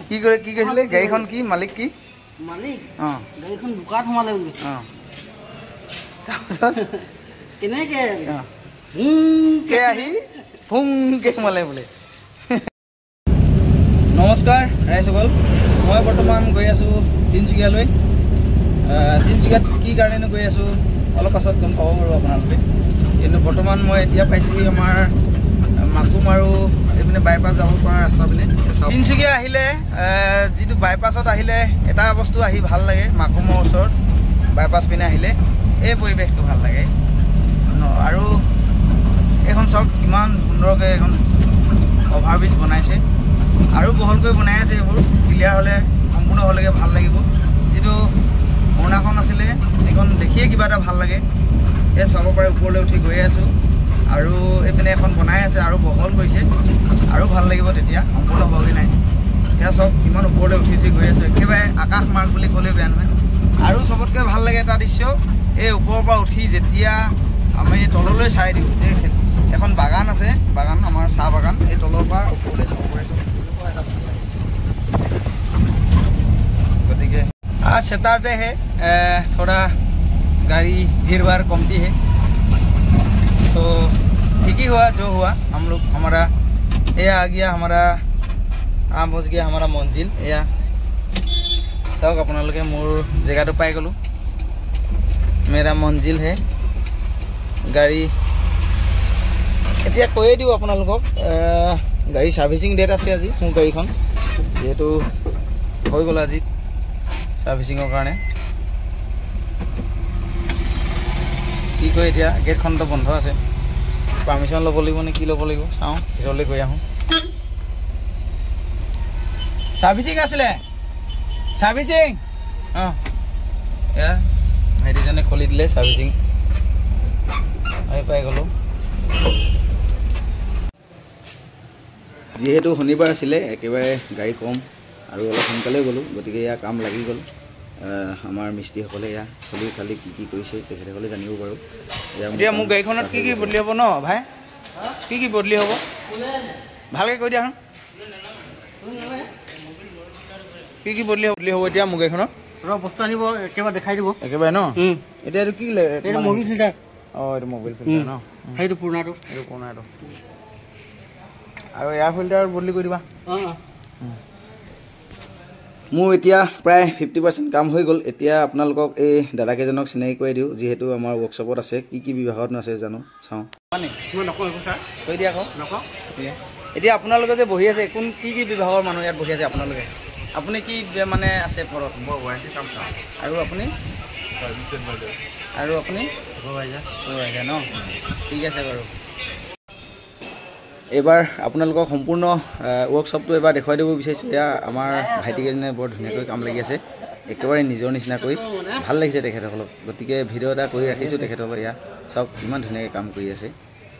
কি কৰে কি কৈছিলে গাড়ীখন কি মালিক কি মালিক গাড়ীখন বোকাত সোমালে বুলি তাৰপিছত কেনেকে ভুংকে আহি ভুংকে সোমালে বোলে নমস্কাৰ ৰাইজসকল মই বৰ্তমান গৈ আছোঁ তিনিচুকীয়ালৈ তিনিচুকীয়াত কি কাৰণেনো গৈ আছোঁ অলপ পাছত গম পাব বাৰু আপোনালোকে কিন্তু বৰ্তমান মই এতিয়া পাইছোঁহি আমাৰ মাকুম আৰু এইপিনে বাইপাছ যাব পৰা ৰাস্তা পিনে তিনিচুকীয়া আহিলে যিটো বাইপাছত আহিলে এটা বস্তু আহি ভাল লাগে মাকুমৰ ওচৰত বাইপাছ পিনে আহিলে এই পৰিৱেশটো ভাল লাগে আৰু এইখন চাওক কিমান সুন্দৰকৈ এখন অভাৰব্ৰিজ বনাইছে আৰু বহলকৈ বনাই আছে এইবোৰ ক্লিয়াৰ হ'লে সম্পূৰ্ণ হ'লেগৈ ভাল লাগিব যিটো অৰুণাখন আছিলে এইখন দেখিয়ে কিবা এটা ভাল লাগে এই চাব পাৰে ওপৰলৈ উঠি গৈ আছোঁ আৰু এইপিনে এখন বনাই আছে আৰু বহল কৰিছে আৰু ভাল লাগিব তেতিয়া সম্পূৰ্ণ হোৱাগৈ নাই সেয়া চব কিমান ওপৰলৈ উঠি উঠি গৈ আছোঁ একেবাৰে আকাশ মাৰ্গ বুলি ক'লেও বেয়া নহয় আৰু চবতকৈ ভাল লাগে এটা দৃশ্য এই ওপৰৰ পৰা উঠি যেতিয়া আমি তললৈ চাই দিওঁ এই এখন বাগান আছে বাগান আমাৰ চাহ বাগান এই তলৰ পৰা ওপৰলৈ চাব পাৰিছোঁ এনেকুৱা এটা ভাল লাগে গতিকে आज सैटरडे है थोड़ा गाड़ी भीड़ भाड़ कमती है तो ठीक ही हुआ जो हुआ हम लोग हमारा यह आ गया हमारा आम पहुँच गया हमारा मंजिल या चाहक अपने मोर जगह तो पाई गलो मेरा मंजिल है गाड़ी एतिया कये दिও আপোনালোকক गाड़ी सार्विसिंग डेट আছে আজি মোৰ গাড়ীখন যেহেতু হৈ গ'ল আজি সাৰ্ভিসিংৰ কাৰণে কি কয় এতিয়া গেটখন তো বন্ধ আছে পাৰমিশন ল'ব লাগিব নে কি ল'ব লাগিব চাওঁ ভিতৰলৈ গৈ আহোঁ সাৰ্ভিসিং আছিলে সাৰ্ভিসিং এয়া ভাইটিজনে খুলি দিলে সাৰ্ভিসিং আহি পাই গ'লো যেহেতু শনিবাৰ আছিলে একেবাৰে গাড়ী কম আৰু অলপ সোনকালে গ'লোঁ গতিকে এয়া কাম লাগি গ'ল আমাৰ মিস্ত্ৰীসকলে এয়া চলি খালি কি কৰিছে তেখেতসকলে জানিব পাৰোঁ এতিয়া মোৰ গাড়ীখনত কি বদলি হ'ব ন ভাই কি বদলি হ'ব ভালকৈ কৈ দিয়া কি বদলি হ'ব এতিয়া মোৰ গাড়ীখনত বস্তু আনিব একেবাৰে দেখাই দিব একেবাৰে ন এতিয়া এইটো কি মবিল ফিল্টাৰ এইটো মবিল ফিল্টাৰ ন সেইটো পুৰণাটো আৰু এয়াৰ ফিল্টাৰ বদলি কৰি দিবা মোৰ এতিয়া প্ৰায় 50% কাম হৈ গ'ল এতিয়া আপোনালোকক এই দাদাকেইজনক চিনাকি কৰি দিওঁ যিহেতু আমাৰ ৱৰ্কশ্বপত আছে কি বিভাগত আছে জানো চাওঁ কৈ দিয়া আকৌ এতিয়া আপোনালোকে যে বহি আছে কোন কি বিভাগৰ মানুহ ইয়াত বহি আছে আপোনালোকে আপুনি কি মানে আছে পৰত মই ৱাৰেণ্টি কাম চাওঁ আৰু আপুনি আৰু আপুনি চুপাৰভাইজাৰ ন ঠিক আছে বাৰু এবাৰ আপোনালোকক সম্পূৰ্ণ ৱৰ্কশ্বপটো এবাৰ দেখুৱাই দিব বিচাৰিছোঁ এয়া আমাৰ ভাইটিকেইজনে বৰ ধুনীয়াকৈ কাম লাগি আছে একেবাৰে নিজৰ নিচিনাকৈ ভাল লাগিছে তেখেতসকলক গতিকে ভিডিঅ' এটা কৰি ৰাখিছোঁ তেখেতসকলক এয়া চাওক ইমান ধুনীয়াকৈ কাম কৰি আছে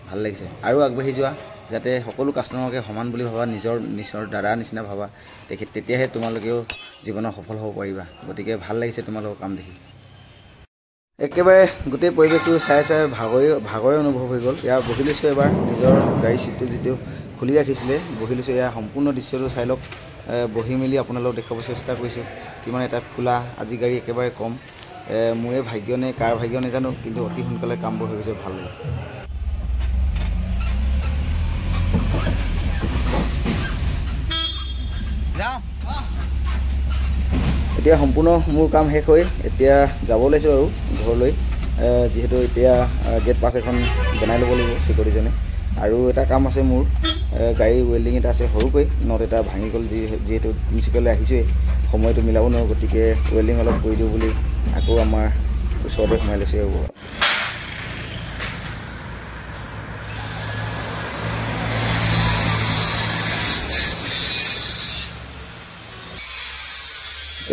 ভাল লাগিছে আৰু আগবাঢ়ি যোৱা যাতে সকলো কাষ্টমাৰকে সমান বুলি ভাবা নিজৰ দাদাৰ নিচিনা ভাবা তেতিয়াহে তোমালোকেও জীৱনত সফল হ'ব পাৰিবা গতিকে ভাল লাগিছে তোমালোকৰ কাম দেখি একেবাৰে গোটেই পৰিৱেশটো চাই ভাগৰে অনুভৱ হৈ গ'ল ইয়াৰ বহি লৈছোঁ এবাৰ নিজৰ গাড়ী চিটটো যিটো খুলি ৰাখিছিলে বহি লৈছোঁ ইয়াৰ সম্পূৰ্ণ দৃশ্যটো চাই লওক বহি মেলি আপোনালোকক দেখাব চেষ্টা কৰিছোঁ কিমান এটা খোলা আজি গাড়ী একেবাৰে কম মোৰে ভাগ্য নে কাৰ ভাগ্য নাজানো কিন্তু অতি সোনকালে কামবোৰ হৈ গৈছে ভাল লাগে এতিয়া সম্পূৰ্ণ মোৰ কাম শেষ হৈ এতিয়া যাব লৈছোঁ আৰু ঘৰলৈ যিহেতু এতিয়া গেট পাছ এখন বনাই ল'ব লাগিব চিকিউৰিটিজনে আৰু এটা কাম আছে মোৰ গাড়ী ৱেল্ডিং এটা আছে সৰুকৈ নট এটা ভাঙি গ'ল যিহেতু তিনিচুকীয়ালৈ আহিছোঁৱেই সময়টো মিলাব নোৱাৰোঁ গতিকে ৱেল্ডিং অলপ কৰি দিওঁ বুলি আকৌ আমাৰ ওচৰতে সোমাই লৈছোঁ আৰু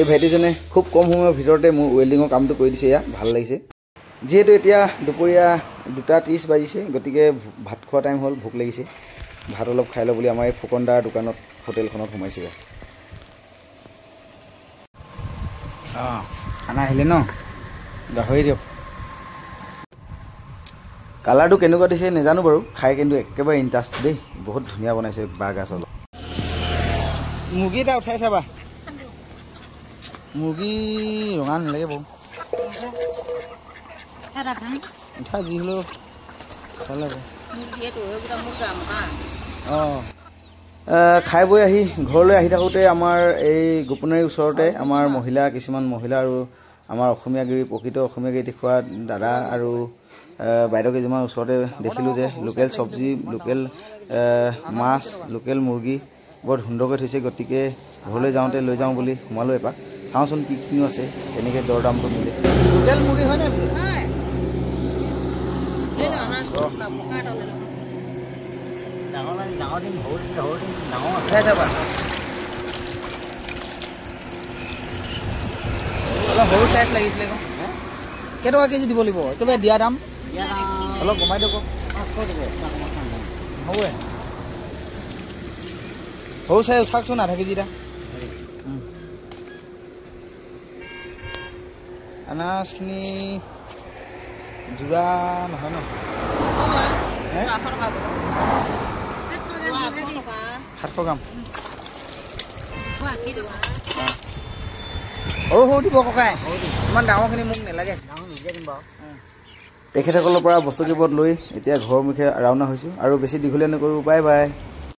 এই ভাইটিজনে খুব কম সময়ৰ ভিতৰতে মোৰ ৱেল্ডিঙৰ কামটো কৰি দিছে এয়া ভাল লাগিছে যিহেতু এতিয়া দুপৰীয়া 2:30 বাজিছে গতিকে ভাত খোৱা টাইম হ'ল ভোক লাগিছে ভাত অলপ খাই লওঁ বুলি আমাৰ এই ফুকনদাৰ দোকানত হোটেলখনত সোমাইছোঁ খানা আহিলে ন গাহৰি দিয়ক কালাৰটো কেনেকুৱা দিছে নাজানো বাৰু খাই কিন্তু একেবাৰে ইণ্টাৰেষ্ট দেই বহুত ধুনীয়া বনাইছে বাঁহ গাজ অলপ মুৰ্গী এটা উঠাই চাবা মুৰ্গী ৰঙা নালাগে বাৰু উঠা যি হ'লেও ভাল হ'ব অঁ খাই বৈ আহি ঘৰলৈ আহি থাকোঁতে আমাৰ এই গোপনাৰীৰ ওচৰতে আমাৰ কিছুমান মহিলা আৰু আমাৰ অসমীয়াগিৰি প্ৰকৃত অসমীয়াগিৰি দেখুওৱা দাদা আৰু বাইদেউ কেইজনমান ওচৰতে দেখিলোঁ যে লোকেল চব্জি লোকেল মাছ লোকেল মুৰ্গী বৰ সুন্দৰকৈ থৈছে গতিকে ঘৰলৈ যাওঁতে লৈ যাওঁ বুলি সোমালোঁ এপাক চাওঁচোন কি কিনো আছে তেনেকৈ দৰ দামটো মিলে লোকেল মুৰ্গী হয় নাই পিছে অলপ সৰু চাইজ লাগিছিলে কেইটকা কেজি দিব লাগিব একেবাৰে দিয়া দাম অলপ কমাই দিব হ'ব সৰু চাইজ উঠাকচোন আধা কেজিটা আনাজখিনি যোৰা নহয় ন 700 গ্ৰাম সৰু দিব ককাই ইমান ডাঙৰখিনি মোক নালাগে তেখেতসকলৰ পৰা বস্তু কেইপদ লৈ এতিয়া ঘৰৰ মুখে ৰাওনা হৈছোঁ আৰু বেছি দীঘলীয়া নকৰোঁ বাই বাই